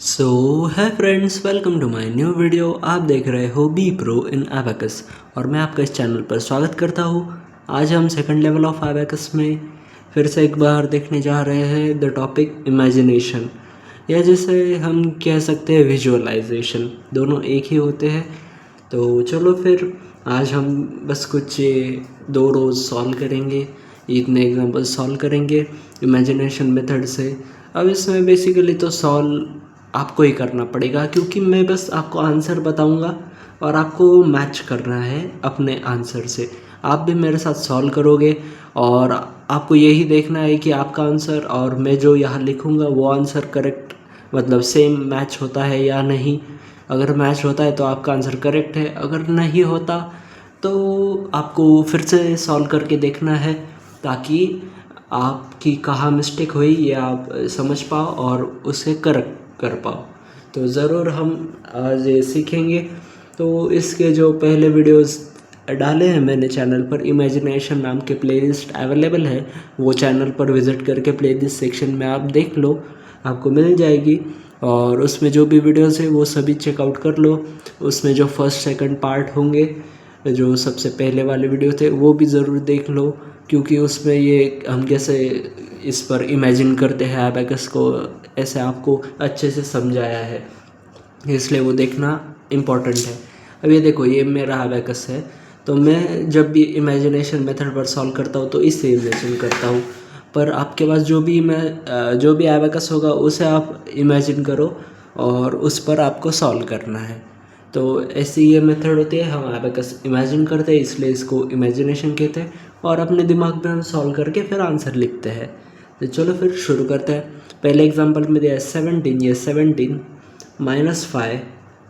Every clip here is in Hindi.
So hi friends, welcome to my new video. आप देख रहे हो बी प्रो इन एबेकस और मैं आपका इस चैनल पर स्वागत करता हूँ। आज हम सेकंड लेवल ऑफ एबेकस में फिर से एक बार देखने जा रहे हैं द टॉपिक इमेजिनेशन, या जिसे हम कह सकते हैं विजुअलाइजेशन। दोनों एक ही होते हैं। तो चलो फिर आज हम बस कुछ दो रोज़ सॉल्व करेंगे, इतने एग्जांपल सॉल्व करेंगे इमेजिनेशन मेथड से। अब इसमें बेसिकली तो सॉल्व आपको ही करना पड़ेगा, क्योंकि मैं बस आपको आंसर बताऊंगा और आपको मैच करना है अपने आंसर से। आप भी मेरे साथ सॉल्व करोगे और आपको यही देखना है कि आपका आंसर और मैं जो यहाँ लिखूँगा वो आंसर करेक्ट, मतलब सेम मैच होता है या नहीं। अगर मैच होता है तो आपका आंसर करेक्ट है, अगर नहीं होता तो आपको फिर से सॉल्व करके देखना है, ताकि आपकी कहाँ मिस्टेक हुई ये आप समझ पाओ और उसे करेक्ट कर पाओ। तो ज़रूर हम आज ये सीखेंगे। तो इसके जो पहले वीडियोस डाले हैं मैंने चैनल पर, इमेजिनेशन नाम के प्लेलिस्ट अवेलेबल है, वो चैनल पर विज़िट करके प्लेलिस्ट सेक्शन में आप देख लो, आपको मिल जाएगी। और उसमें जो भी वीडियोस है वो सभी चेकआउट कर लो। उसमें जो फर्स्ट सेकंड पार्ट होंगे, जो सबसे पहले वाले वीडियो थे, वो भी ज़रूर देख लो, क्योंकि उसमें ये हम कैसे इस पर इमेजिन करते हैं एबेकस को, ऐसे आपको अच्छे से समझाया है, इसलिए वो देखना इम्पोर्टेंट है। अब ये देखो, ये मेरा एबेकस है, तो मैं जब भी इमेजिनेशन मेथड पर सॉल्व करता हूँ तो इससे इमेजिन करता हूँ। पर आपके पास जो भी एबेकस होगा उसे आप इमेजिन करो और उस पर आपको सॉल्व करना है। तो ऐसी ये मेथड होती है, हम एबेकस इमेजिन करते हैं इसलिए इसको इमेजिनेशन कहते हैं, और अपने दिमाग में हम सॉल्व करके फिर आंसर लिखते हैं। तो चलो फिर शुरू करते हैं। पहले एग्जांपल में दिया है 17, ये 17 -5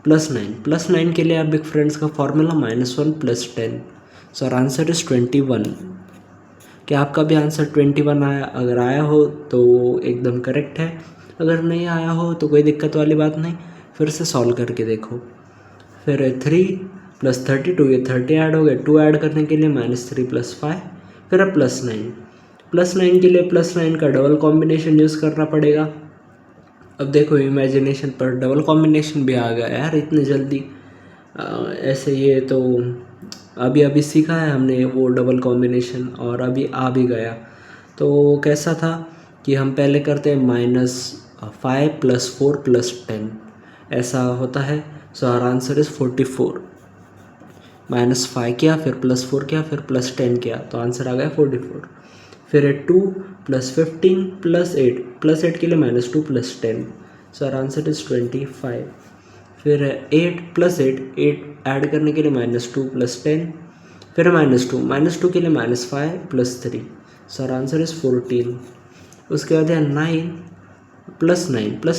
+9। +9 के लिए आप बिग फ्रेंड्स का formula -1 + 10। So our answer is 21। क्या आपका भी आंसर 21 आया? अगर आया हो तो एकदम करेक्ट है, अगर नहीं आया हो तो कोई दिक्कत वाली बात नहीं, फिर से सॉल्व करके देखो। फिर 3 + 32, ये 30 ऐड हो गए, 2 ऐड करने के लिए -3 + 5, फिर +9। +9 के लिए +9 का डबल कॉम्बिनेशन यूज़ करना पड़ेगा। अब देखो, इमेजिनेशन पर डबल कॉम्बिनेशन भी आ गया यार इतनी जल्दी। ऐसे ये तो अभी अभी सीखा है हमने वो डबल कॉम्बिनेशन, और अभी आ भी गया। तो कैसा था कि हम पहले करते हैं -5 + 4 + 10, ऐसा होता है। सो आवर आंसर इज़ 44। -5 किया, फिर +4 किया, फिर +10 किया, तो आंसर आ गया 44। फिर है 2 + 15 + 8, +8 के लिए -2 + 10, सो आवर आंसर इज़ 25। फिर है 8 + 8, 8 ऐड करने के लिए -2 + 10, फिर -2 के लिए -5 + 3, सो आवर आंसर इज़ 14। उसके बाद है 9 +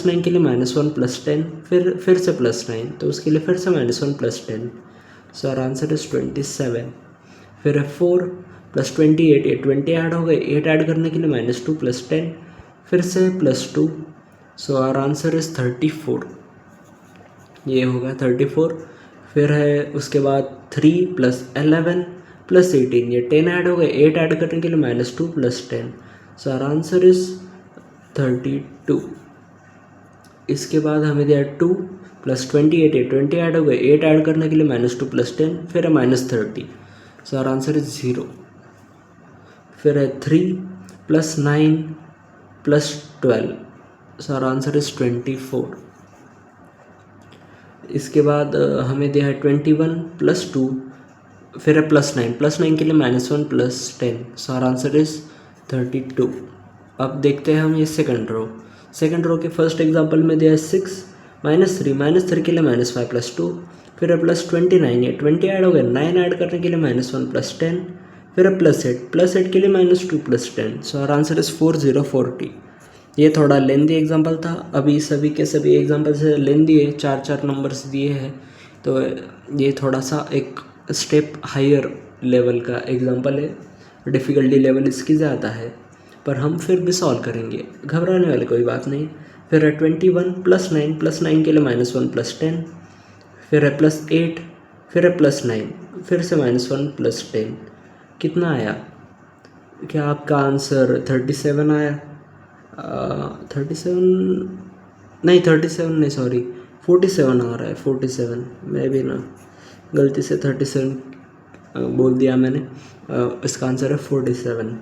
9 के लिए -1 + 10, फिर से +9, तो उसके लिए फिर से -1 + 10, सो आवर आंसर इज़ 27। फिर है 4 + 28, ये 20 ऐड हो गए, 8 ऐड करने के लिए -2 + 10, फिर से +2, सो आवर आंसर इज़ 34। ये होगा 34। फिर है उसके बाद 3 + 11 + 18, ये 10 ऐड हो गए, 8 ऐड करने के लिए -2 + 10, सो आवर आंसर इज़ 32। इसके बाद हमें दिया 2 + 28, ये 20 ऐड हो गए, 8 ऐड करने के लिए -2 + 10, फिर है -30, सो आवर आंसर इज 0। फिर है 3 + 9 + 12, सो आवर आंसर इज 24। इसके बाद हमें दिया है 21 + 2, फिर है +9 के लिए -1 + 10, सो आवर आंसर इज 32। अब देखते हैं हम ये सेकंड रो के फर्स्ट एग्जांपल में दिया है 6 -3 के लिए -5 + 2, फिर है +29, ये 20 ऐड हो गए, 9 ऐड करने के लिए -1 + 10, फिर है +8 के लिए -2 + 10, सो आवर आंसर इज 4040। ये थोड़ा लेंदी एग्जांपल था, अभी सभी के सभी एग्जांपल से लेंदी है, 4 नंबर्स दिए हैं, तो ये थोड़ा सा एक स्टेप हायर लेवल का एग्जांपल है, डिफ़िकल्टी लेवल इसकी ज़्यादा है, पर हम फिर भी सॉल्व करेंगे, घबराने वाली कोई बात नहीं। फिर है 21 + 9 के लिए -1 + 10, फिर है +8, फिर है +9, फिर से -1 + 10, कितना आया? क्या आपका आंसर 37 आया? 37 नहीं 37 नहीं, सॉरी 47 आ रहा है, 47। मैं भी ना गलती से 37 बोल दिया मैंने। इसका आंसर है 47।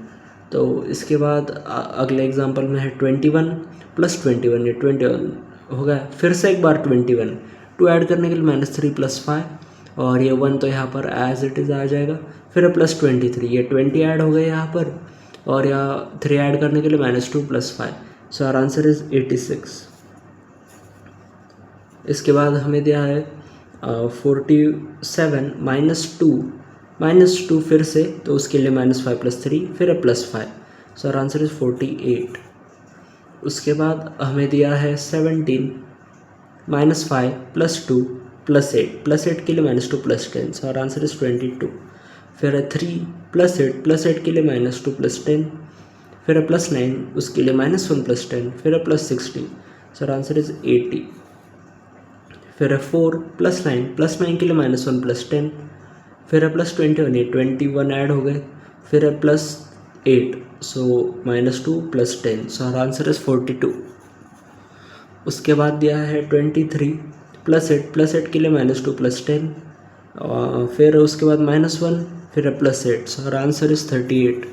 तो इसके बाद अगले एग्जांपल में है 21 + 21, ये 21 हो गया। फिर से एक बार 21, 2 ऐड करने के लिए -3 + 5, और ये 1 तो यहाँ पर एज इट इज़ आ जाएगा। फिर +23, ये 20 ऐड हो गए यहाँ पर, और यहाँ 3 ऐड करने के लिए -2 + 5। So our answer is 86। इसके बाद हमें दिया है 47 - 2 फिर से, तो उसके लिए -5 + 3 फिर +5। So our answer is 48। उसके बाद हमें दिया है 17 - 5 + 2 + 8, +8 के लिए -2 + 10। So our answer is 22। फिर है 3 + 8 के लिए -2 + 10, फिर है +9 उसके लिए -1 + 10, फिर है +60। So our answer is 80। फिर है 4 + 9 के लिए -1 + 10, फिर है +21, ये 21 ऐड हो गए, फिर है +8, so -2 + 10। So our answer is 42। उसके बाद दिया है 23 + 8 के लिए -2 + 10, फिर उसके बाद -1, फिर है +8। So our answer is 38।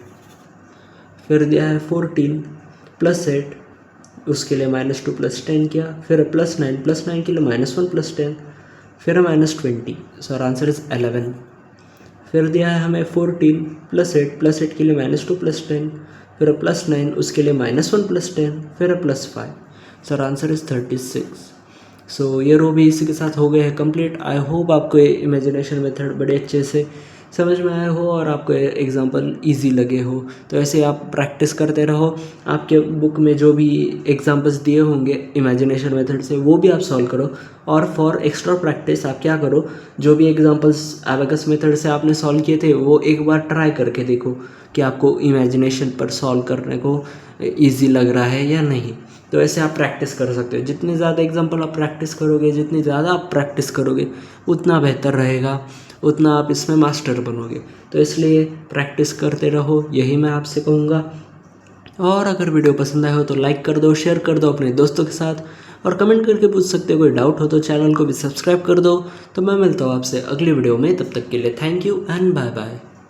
फिर दिया है 14 + 8, उसके लिए -2 + 10 किया, फिर +9 के लिए -1 + 10, फिर -20। So our answer is 11। फिर दिया है हमें 14 + 8 के लिए -2 + 10, फिर +9 उसके लिए -1 + 10, फिर +5। So our answer is 36। So ये रो भी इसी के साथ हो गए हैं कंप्लीट। आई होप आपको ये इमेजिनेशन मेथड बड़े अच्छे से समझ में आए हो और आपको एग्जांपल इजी लगे हो। तो ऐसे आप प्रैक्टिस करते रहो। आपके बुक में जो भी एग्जांपल्स दिए होंगे इमेजिनेशन मेथड से वो भी आप सॉल्व करो, और फॉर एक्स्ट्रा प्रैक्टिस आप क्या करो, जो भी एग्जांपल्स एबाकस मेथड से आपने सॉल्व किए थे वो एक बार ट्राई करके देखो कि आपको इमेजिनेशन पर सॉल्व करने को ईजी लग रहा है या नहीं। तो ऐसे आप प्रैक्टिस कर सकते हो। जितनी ज़्यादा एग्जांपल आप प्रैक्टिस करोगे, जितनी ज़्यादा आप प्रैक्टिस करोगे उतना बेहतर रहेगा, उतना आप इसमें मास्टर बनोगे। तो इसलिए प्रैक्टिस करते रहो, यही मैं आपसे कहूँगा। और अगर वीडियो पसंद आया हो तो लाइक कर दो, शेयर कर दो अपने दोस्तों के साथ, और कमेंट करके पूछ सकते हो। कोई डाउट हो तो चैनल को भी सब्सक्राइब कर दो। तो मैं मिलता हूँ आपसे अगली वीडियो में, तब तक के लिए thank you and bye bye.